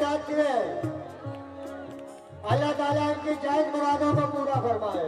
जाती है। अल्लाह ताला इनकी जायज मुरादों को पूरा फरमाए।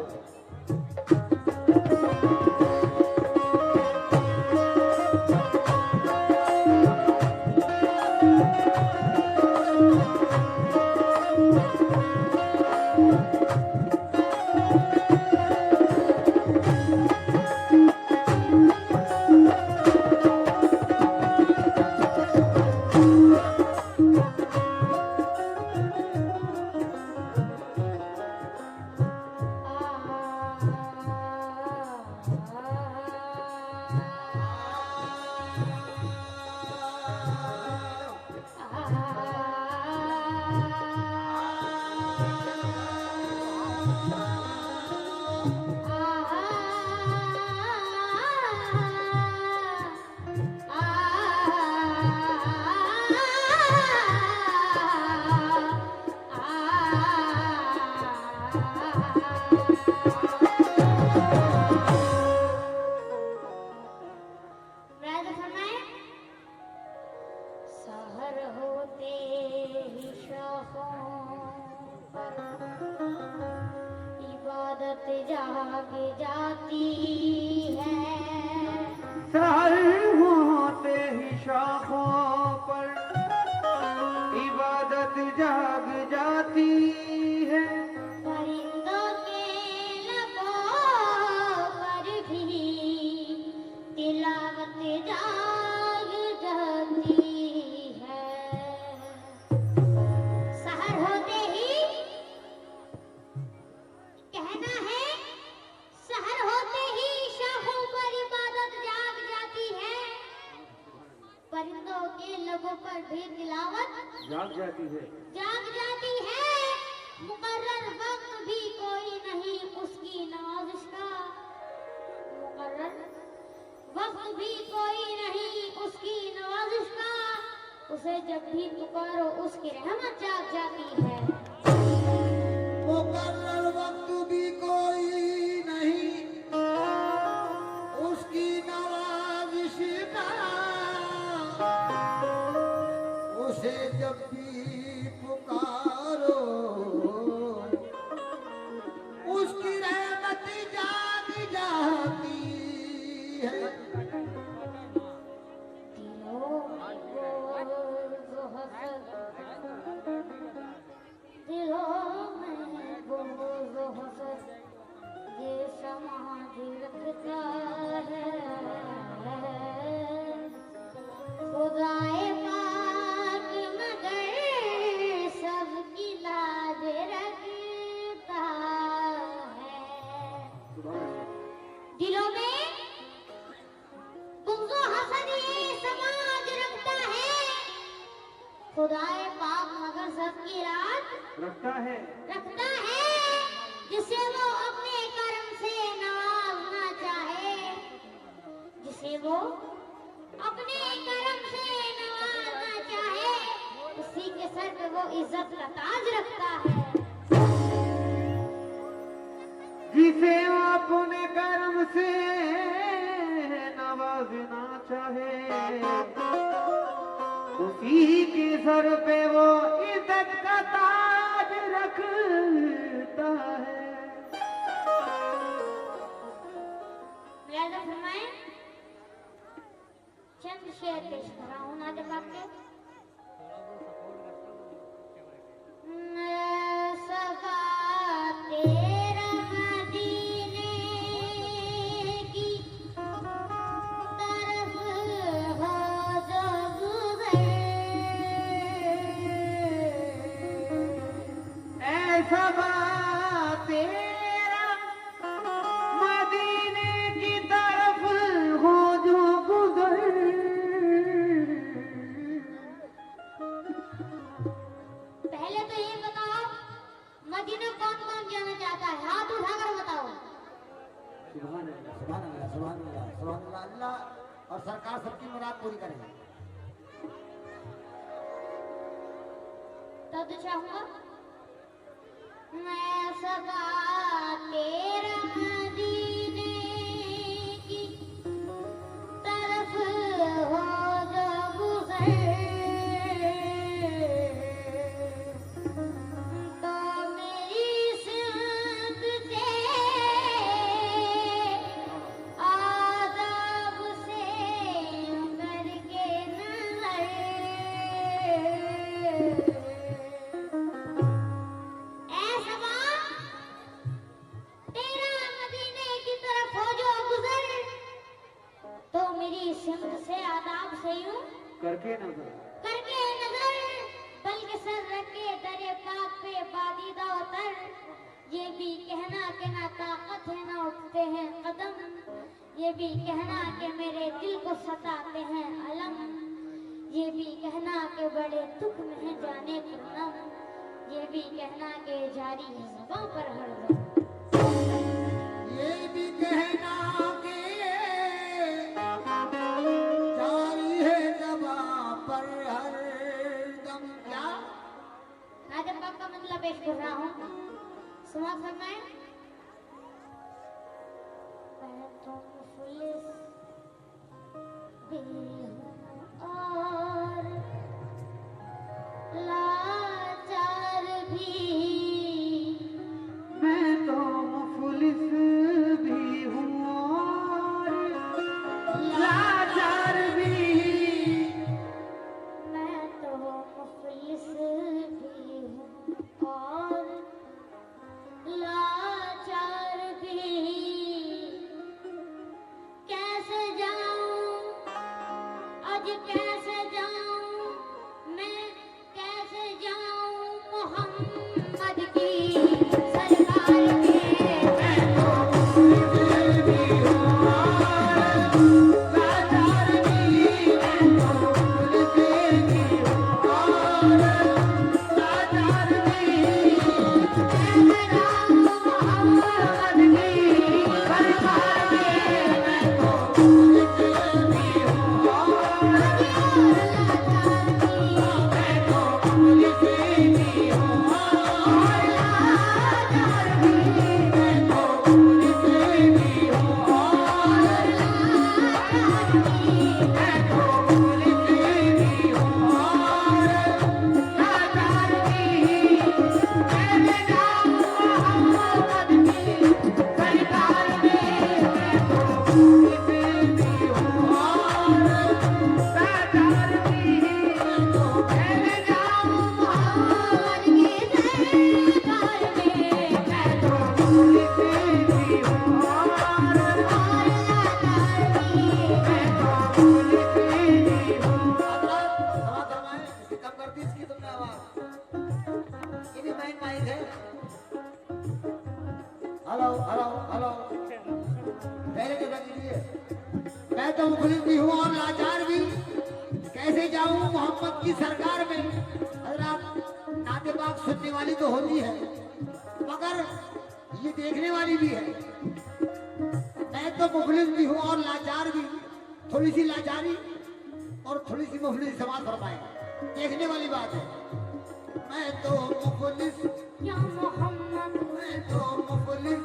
जाग जाती है। सहर होते ही शाखों पर इबादत जाग जाती है। परिंदों के लबों पर भी तिलावत जाग जाती है। सहर होते ही कहना है, सहर होते ही शाखों पर इबादत जाग जाती है। परिंदों के लबों पर भी तिलावत जाग जाती है। जाग जाती है। मुकर्रर वक्त भी कोई नहीं उसकी नवाजिश का। मुकर्रर वक्त भी कोई नहीं उसकी नवाजिश का। उसे जब भी पुकारो उसकी रहमत जाग जाती है। मुकर्रर वक्त भी कोई नहीं उसकी नवाजिश का। उसे जब भी पुकारो उसकी रहमत जाग जाती है। दिलों में वो हसद, दिलों में वो हसद ये समाज रखता है। खुदाए पाक मगर सबकी लाज रखता है। दिलों में बुग़्ज़ व हसद ये समाज रखता है। खुदाए पाक मगर सबकी लाज रखता है। रखता है। जिसे वो अपने कर्म से नवाजना चाहे, जिसे वो अपने कर्म से नवाजना चाहे, उसी के सर पे वो इज्जत का ताज रखता है। जिसे अपने कर्म से नवाजना चाहे उसी के सर पे वो इज्जत का ताज रखता है। मुलाहिज़ा फरमाएं, चंद शेर पेश कर रहा हूँ नाज़ पाक के। सफा तेरा मदीने की तरफ हो जो गुज़र। ऐसा बात तेरा मदीने की तरफ हो जो गुजर। पहले तो ये बताओ, मदीना कौन कौन जाना चाहता है? हाथ उठाकर बताओ। सुभान अल्लाह, सुभान अल्लाह, सुभान अल्लाह, सुभान अल्लाह। अल्लाह और सरकार सबकी मुराद पूरी करेंगे। तब तो चाहूंगा मैं सदा तेरा मदीने की तरफ हो जो गुज़र। तुझसे आदाब से यूं करके नजर करके नजर, बल्कि सर रख के दरे पाक पे बादीदा उतर। ये भी कहना कि ना ताकत है ना उठते हैं कदम, ये भी कहना कि मेरे दिल को सताते हैं अलम, ये भी कहना कि बड़े दुख में है जाने पूनम, ये भी कहना कि जारी है ज़बां पर हरदम। ये भी कहना कि जारी है ज़बां पर हरदम। क्या नाज़िम पाक का मतलब पेश कर रहा हूँ, सुना फरमाएं। मैं तो मुफलिस भी हूँ और लाचार भी, मैं तो मुफलिस भी हूँ और लाचार भी, मैं तो मुफलिस भी हूँ और लाचार भी। कैसे जाऊं आज कैसे जाऊं मैं, कैसे जाऊं मोहम्मद की सरकार के। मैं तो मुफलिस भी हूँ और लाचार भी, मैं तो मुफलिस भी हूँ और लाचार भी, कैसे जाऊं मोहम्मद की सरकार में मैं तो मुफलिस भी हूँ और लाचार की। मैं तो मुफलिस भी हूँ और लाचार भी, मैं तो मुफलिस भी हूँ और लाचार भी, मैं तो मुफलिस भी हूँ और लाचार भी। मैं जाऊँ मोहम्मद की सरकार में मैं तो मुफलिस भी हूँ और लाचार भी, मैं जाऊँ मोहम्मद की सरकार में मैं तो मुफलिस भी हूँ और लाचार भी, मैं तो मुफलिस भी हूँ। आवाज फरमाएं, इसकी कम कर दी इसकी तुमने आवाज। ये भी माइक माइक है। हेलो हेलो हेलो, पहले तो कर दीजिए। मैं तो मुखलिस भी हूँ और लाचार भी, कैसे जाऊँ मोहम्मद की सरकार में। हजरात, नाते पाक सुनने वाली तो होती है मगर ये देखने वाली भी है। मैं तो मुखलिस भी हूँ और लाचार भी, थोड़ी सी लाचारी और थोड़ी सी मुफलिस समाज फरमाए, देखने वाली बात है। मैं तो मुफलिस, या मोहम्मद मैं तो मुफलिस,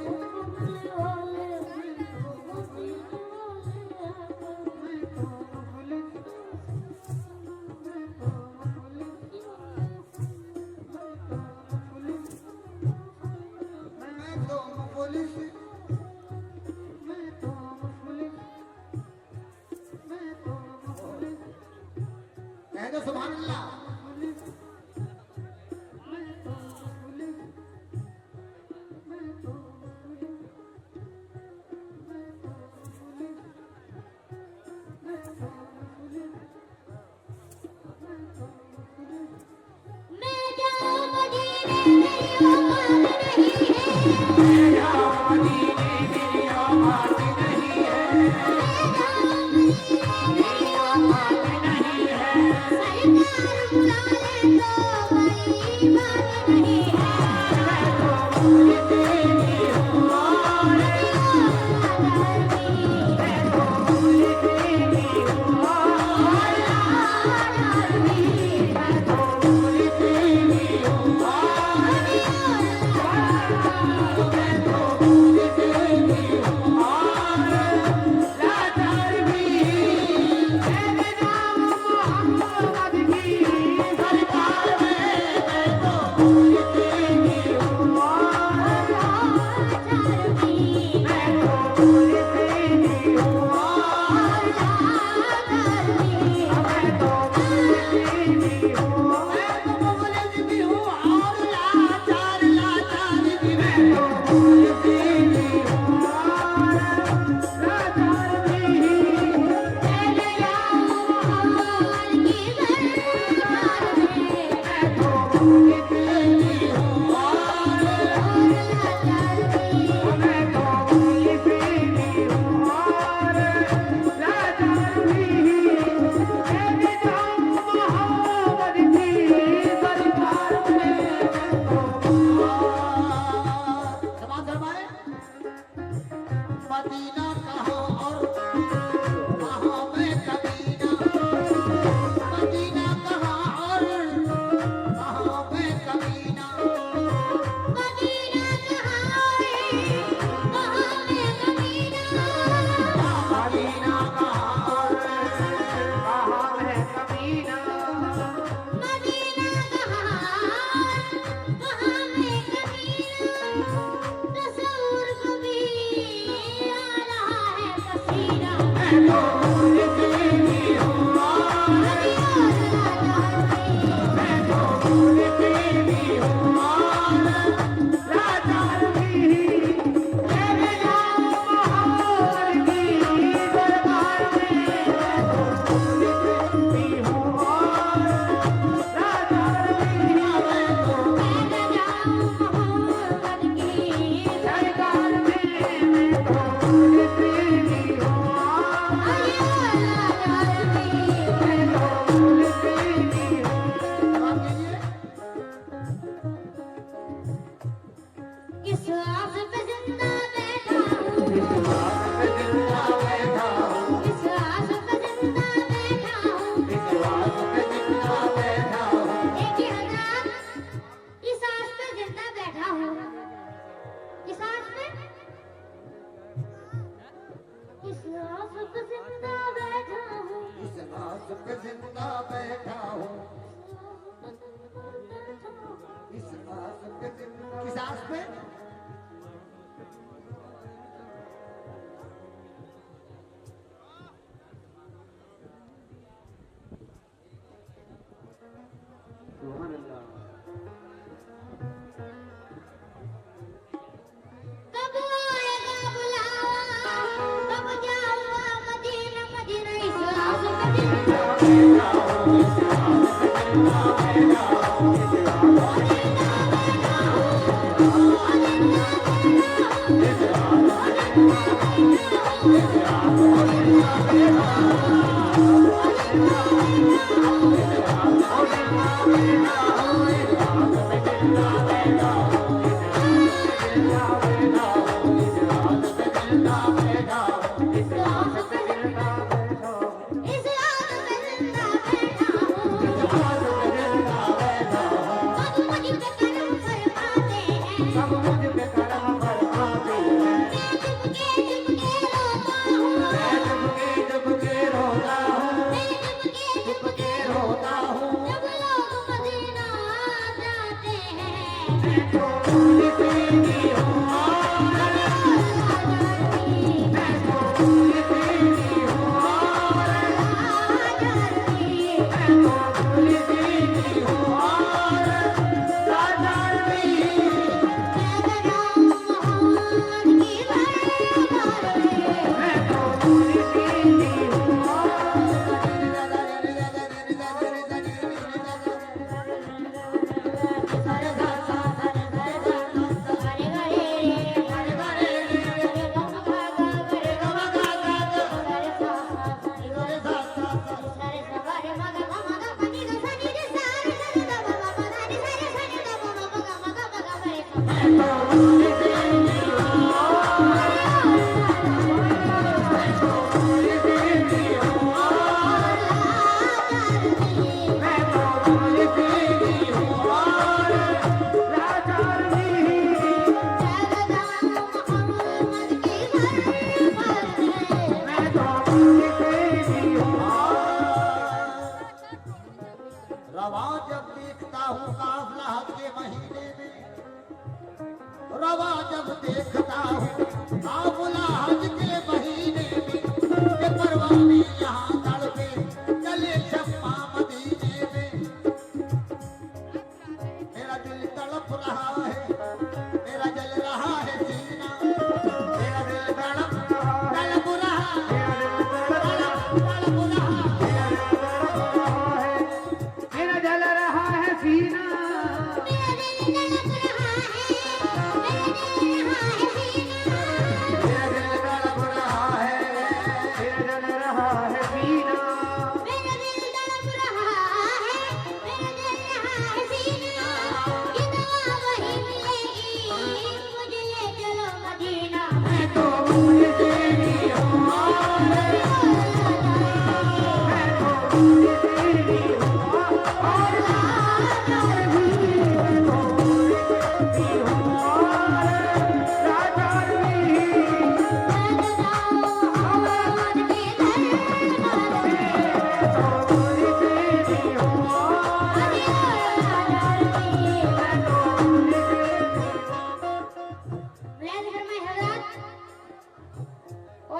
मैं तो मुफलिस, कह दो सुभान अल्लाह। मैं जाऊं मदीने मेरी औकात नहीं है, मैं जाऊँ मदीने मेरी औकात नहीं है, मैं जाऊं मदीने मेरी औकात औकात नहीं है। सरकार मदीना कहाँ और कहाँ मैं कमीना, मदीना कहाँ और कहाँ मैं कमीना, मदीना कहाँ है कहाँ मैं कमीना, मदीना कहाँ और कहाँ है कमीना, मदीना कहाँ कहाँ मैं कमीना, तस्वुर को भी आ रहा है पसीना, मैं तो मुर्गी हूँ और अभी और राजा मैं तो मुर्गी हूँ और राजा भी तेरे जाऊँ महावर की दरबार में, मैं तो मुर्गी हूँ और राजा भी मैं तो मैं जाऊँ मोहम्मद की सरकार में, मैं तो मुर्गी हूँ और अभी और राजा मैं तो मुर्गी हूँ। जवाब दीजिए। किस आस पे जिंदा बैठा हूँ, जिंदा बैठा हूँ, किस आस पे जिंदा बैठा हूँ, विश्वास पे जिंदा बैठा हूँ, एक ही हज़ार इस आस पे जिंदा बैठा हूँ, किस आस पे किस आस पे जिंदा बैठा हूँ, इस आस पे जिंदा बैठा हूँ, इस आस पे किस आस पे? सुभान अल्लाह। कब आएगा बुलावा, कब जाऊँगा मदीना मदीना, इस आस पे जिंदा इस आस पे जिंदा बैठा हूँ, अब मुझ पे करम फरमाते हैं, सब मुझ पे करम फरमाते हैं, मैं चुपके चुपके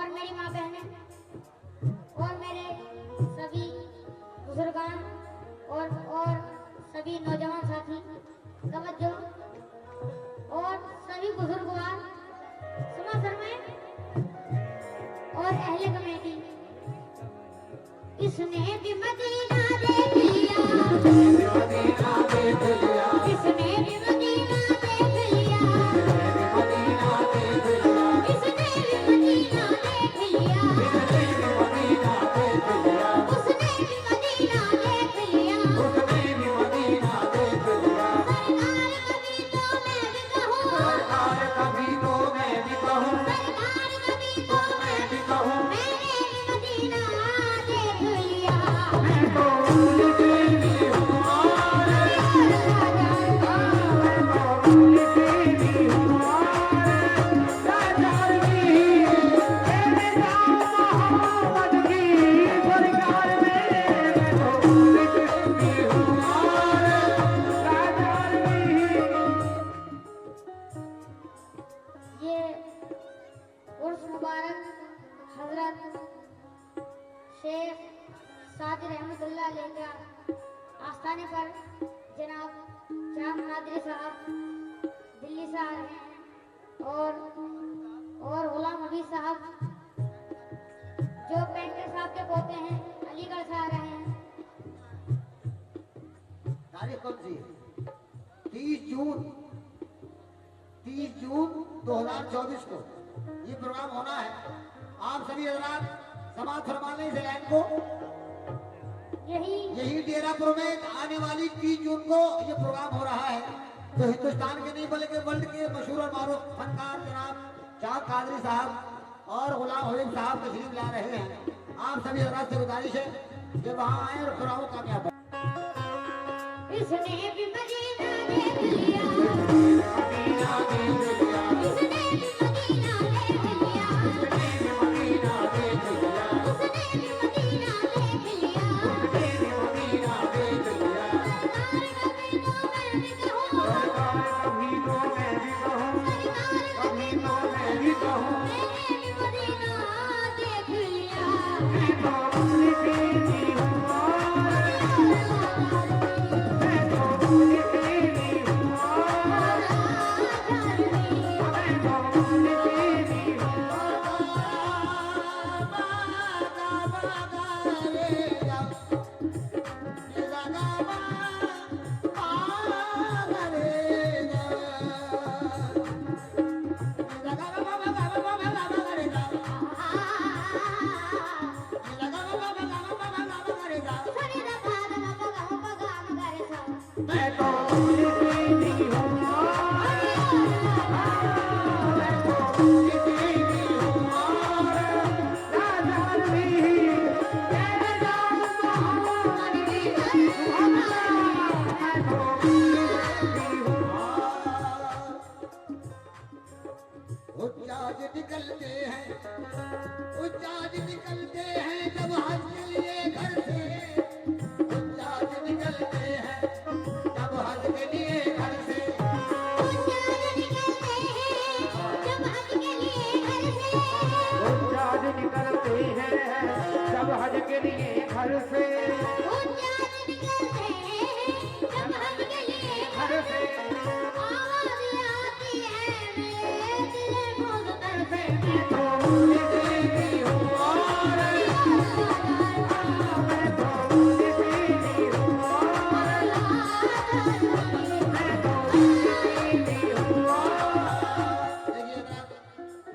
और मेरी माँ बहनें और मेरे सभी बुजुर्गान और सभी नौजवान साथी तवज्जो और सभी बुजुर्गवार सुना शर्माएं और अहले कमेटी। इसने भी मदीना देख लिया, इसने भी मदीना देख लिया, इसने भी मदीना देख लिया, उसने भी मदीना देख लिया। सरकार कभी तो मैं भी कहूँ, सरकार कभी तो मैं भी कहूँ, मैंने भी मदीना देख लिया। ये उर्स मुबारक हजरत शेख सादिर रहमतुल्लाह अलैह का आस्थाने पर जनाब चांद कादरी साहब दिल्ली से आ रहे हैं और गुलाम हबीब साहब जो पेंटर साहब के पोते हैं अलीगढ़ से आ रहे हैं। तारीख कौन सी है? 30 जून 2024 को ये प्रोग्राम होना है। आप सभी हजरात समाज फरमा लें इस लाइन को। यही डेरापुर में आने वाली 30 जून को ये प्रोग्राम हो रहा है, जो हिंदुस्तान के नहीं बल्कि वर्ल्ड के मशहूर और मारूफ फनकार जनाब चांद कादरी साहब और गुलाम हबीब साहब तशरीफ ला रहे हैं। आप सभी हजरात से गुजारिश है कि वहाँ आए और प्रोग्राम कामयाब हो। इसने भी मदीना देख लिया, इसने भी मदीना देख लिया, उसने भी मदीना देख लिया। सरकार कभी तो मैं भी कहूँ, सरकार कभी तो मैं भी कहूँ, मैंने भी मदीना देख लिया। निकलते हैं जब हज के लिए घर से, निकलते हैं जब हज के लिए घर से, निकलते हैं जब हज के लिए घर से, आवाज़ आती है मेरे दिल को तरफे।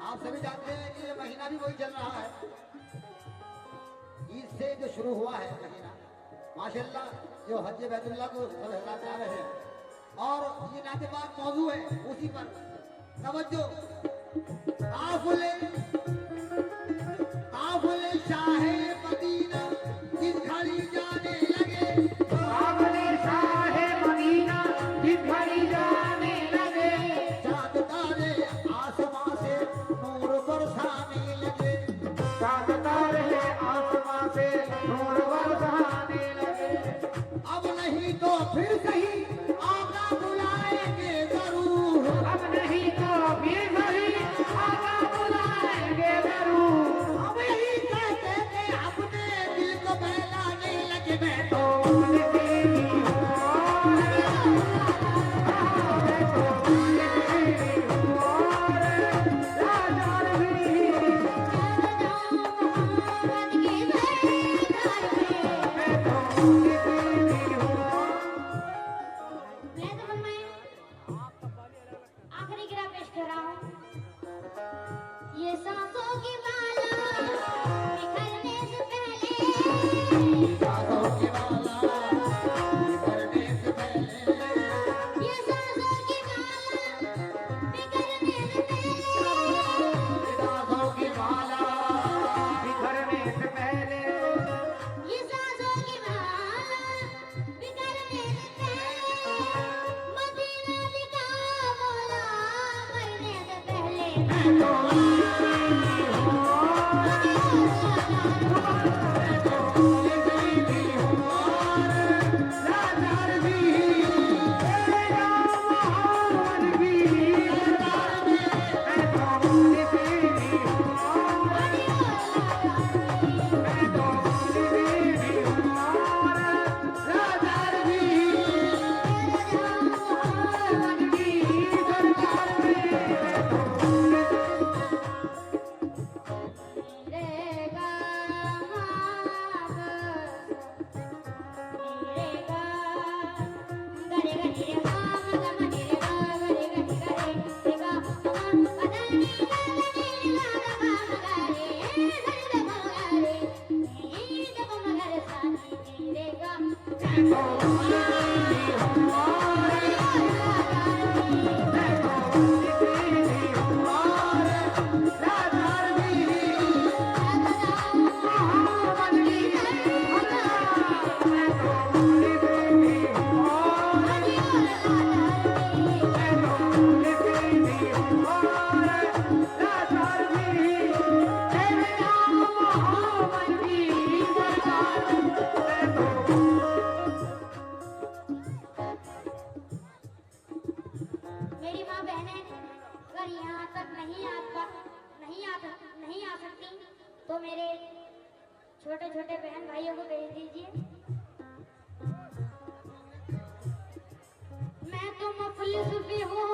आप सभी जानते हैं कि ये महीना भी वही चल रहा है, ईद से जो शुरू हुआ है महीना, माशाल्लाह जो हज बैतुल्लाह को सब हिला जा रहे हैं और ये नातेबाग मौजू है उसी पर तवज्जो। काफिले शाहे मदीना जिस घड़ी जाने लगे, काफिले शाहे मदीना जिस घड़ी जाने लगे, चाँद तारे आसमां से नूर बरसाने लगे, चाँद तारे आसमां से नूर बरसाने लगे। अब नहीं तो फिर कहीं आका बुलाएंगे जरूर, अब नहीं तो फिर कहीं आका बुलाएंगे छोटे छोटे बहन भाइयों को भेज दीजिए। मैं तो मुफलिस भी हूँ,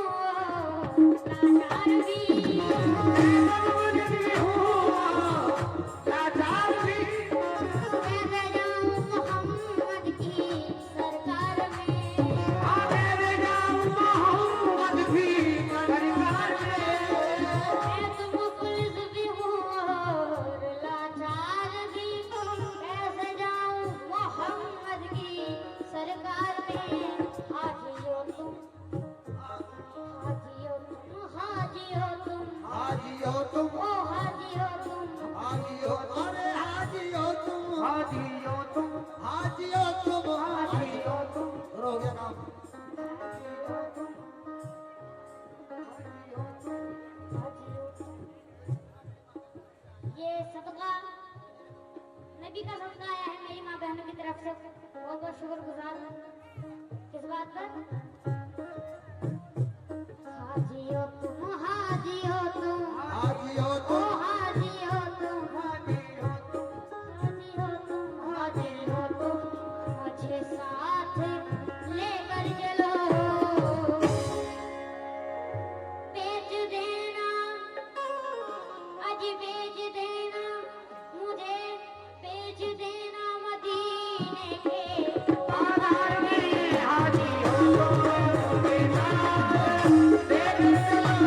लाचार भी। कैसे जाऊँ मोहम्मद की सरकार में। मैं तो मुफलिस भी हूँ और लाचार भी। कैसे जाऊँ मोहम्मद की सरकार में। हाजियो तुम, हाजियो तुम, हाजियो तुम, हाजी हो तुम, ओ हाजियो तुम। हाजी हो, अरे हाजी हो तुम, हाजी हो तुम, हाजी हो तुम, हाजी हो तुम, हो गया काम। ये सदका नबी का सदका आया है मेरी माँ बहनों की तरफ से। बहुत बहुत शुक्रगुजार हूँ। किस बात पर? हाजी हो तुम, हाजी हो तुम, हाजी हो ओ तुम, हाजी हो तुम, हाजी हो तुम, हाजी हो तुम, हाजी हो तुम। मुझे साथ लेकर चलो, बेच देना, आज बेच देना, मुझे बेच देना मदीने के बाजार में। हाजी हो तुम, बेटा देख चलो,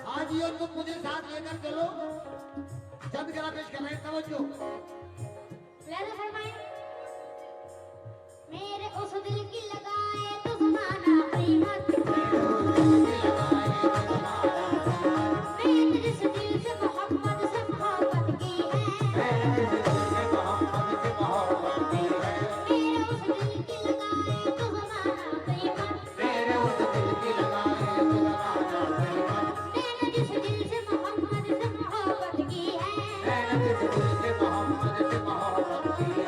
हाजी हो तुम, मुझे साथ लेकर चलो। चंद कला पेश कर रहे हैं, तवज्जो। लहज़ा फरमाएं। मेरे उस दिल की लगाए तो ज़माना कीमत। मैंने जिस दिल से मोहम्मद से मोहब्बत की है। मेरे उस दिल की लगाए तो ज़माना कीमत। मैंने जिस दिल से मोहम्मद से मोहब्बत की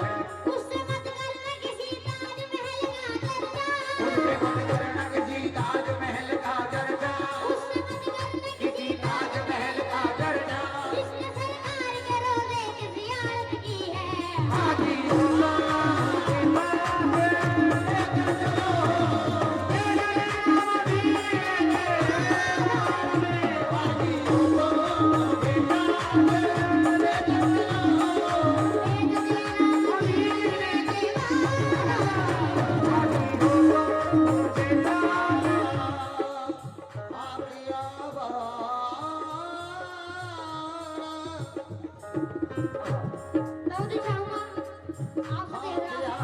है। उससे मत करना किसी ताजमहल का दर्जा। उससे मत करना किसी ताजमहल का दर्जा। जिसने सरकार के रोज़े की ज़ियारत की है। दाऊद चाहूँगा आपसे देवराज।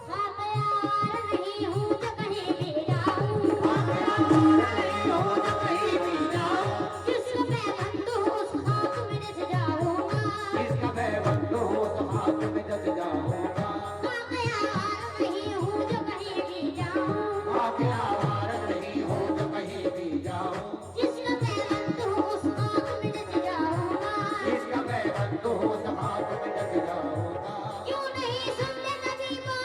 हाँ तैयार नहीं हूँ जो कहीं भी जाऊँ। जिसको मैं बंधु उस खाक में जच जाऊँगा। हाँ तैयार नहीं हूँ जो कहीं भी जाऊँ। जिसको मैं बंधु उस खाक में जच जाऊँगा। क्यों नहीं सुनते तबीबो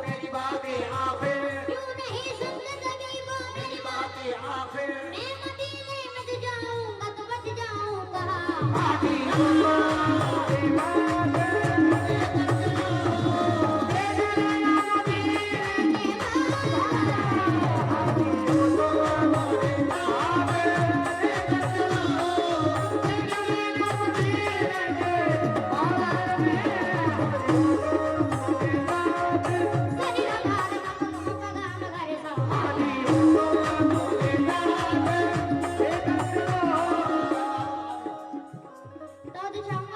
मेरी बातें आखिर। क्यों नहीं सुनते तबीबो मेरी बातें आखिर। मैं मदीने में तो जाऊँगा तो बच जाऊँगा। तो दिखाऊंगा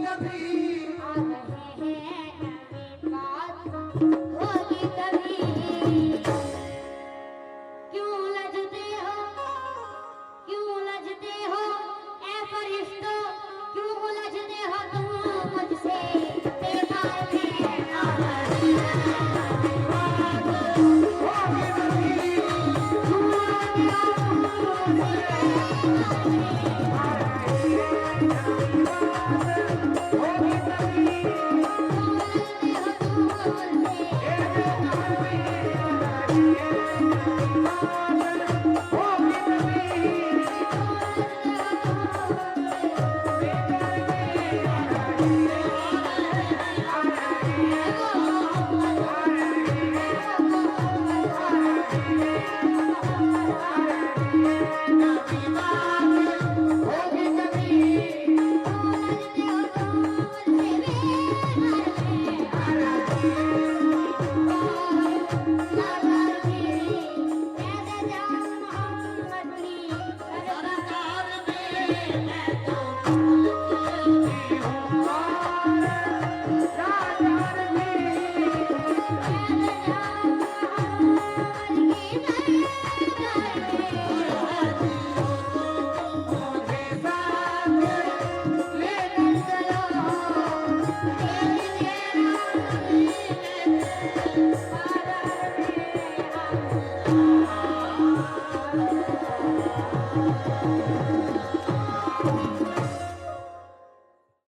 नबी